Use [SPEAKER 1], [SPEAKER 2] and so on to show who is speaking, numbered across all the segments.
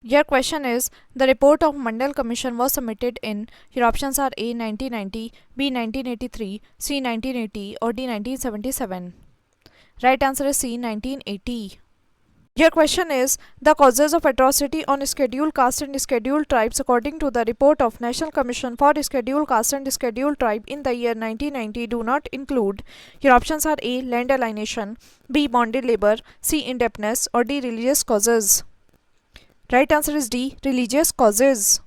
[SPEAKER 1] Your question is, the report of Mandal Commission was submitted in, your options are A 1990, B 1983, C 1980 or D 1977. Right answer is C 1980. Your question is, the causes of atrocity on scheduled caste and scheduled tribes according to the report of National Commission for Scheduled Caste and Scheduled Tribe in the year 1990 do not include. Your options are A. Land alienation, B. bonded labor, C. indebtedness or D. religious causes. Right answer is D. religious causes.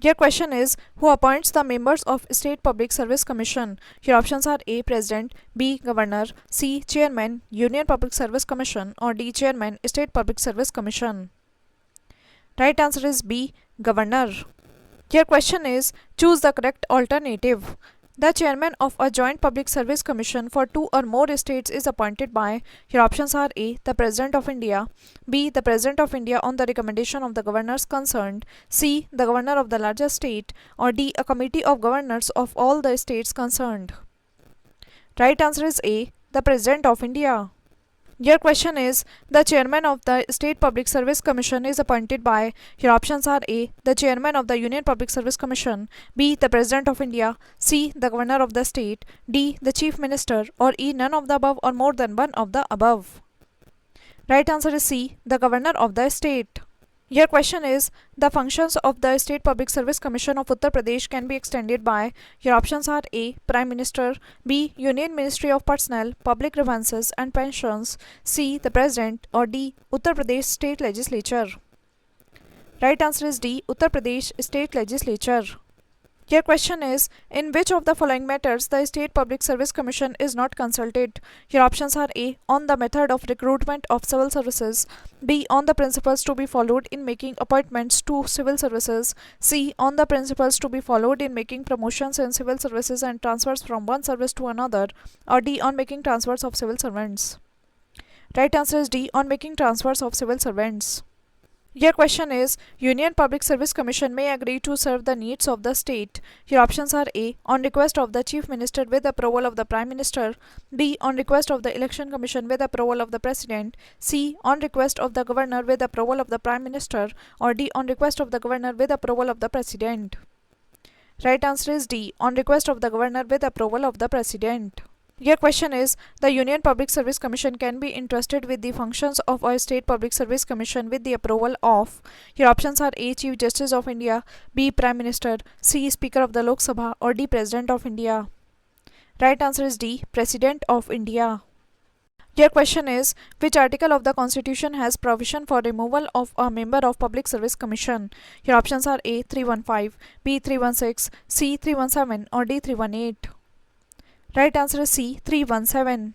[SPEAKER 1] Your question is, who appoints the members of State Public Service Commission? Your options are A. President, B. Governor, C. Chairman, Union Public Service Commission or D. Chairman, State Public Service Commission. Right answer is B. Governor. Your question is, choose the correct alternative. The chairman of a joint public service commission for two or more states is appointed by. Your options are A. the President of India, B. the President of India on the recommendation of the governors concerned, C. the governor of the largest state or D. a committee of governors of all the states concerned. Right answer is A. the President of India. Your question is, the chairman of the State Public Service Commission is appointed by. Your options are A. the chairman of the Union Public Service Commission, B. the President of India, C. the governor of the state, D. the chief minister or E. none of the above or more than one of the above. Right answer is C. the governor of the state. Your question is, the functions of the State Public Service Commission of Uttar Pradesh can be extended by. Your options are A. Prime Minister, B. Union Ministry of Personnel, Public Grievances and Pensions, C. the President or D. Uttar Pradesh State Legislature. Right answer is D. Uttar Pradesh State Legislature. Your question is, in which of the following matters the State Public Service Commission is not consulted? Your options are A. on the method of recruitment of civil services, B. on the principles to be followed in making appointments to civil services, C. on the principles to be followed in making promotions in civil services and transfers from one service to another, or D. on making transfers of civil servants. Right answer is D. on making transfers of civil servants. Your question is, Union Public Service Commission may agree to serve the needs of the state. Your options are A. on request of the Chief Minister with approval of the Prime Minister, B. on request of the Election Commission with approval of the President, C. on request of the Governor with approval of the Prime Minister or D. on request of the Governor with approval of the President. Right answer is D. on request of the Governor with approval of the President. Your question is, the Union Public Service Commission can be entrusted with the functions of a State Public Service Commission with the approval of. Your options are A. Chief Justice of India, B. Prime Minister, C. Speaker of the Lok Sabha or D. President of India. Right answer is D. President of India. Your question is, which article of the Constitution has provision for removal of a member of Public Service Commission? Your options are A. 315, B. 316, C. 317 or D. 318. Right answer is C. 317.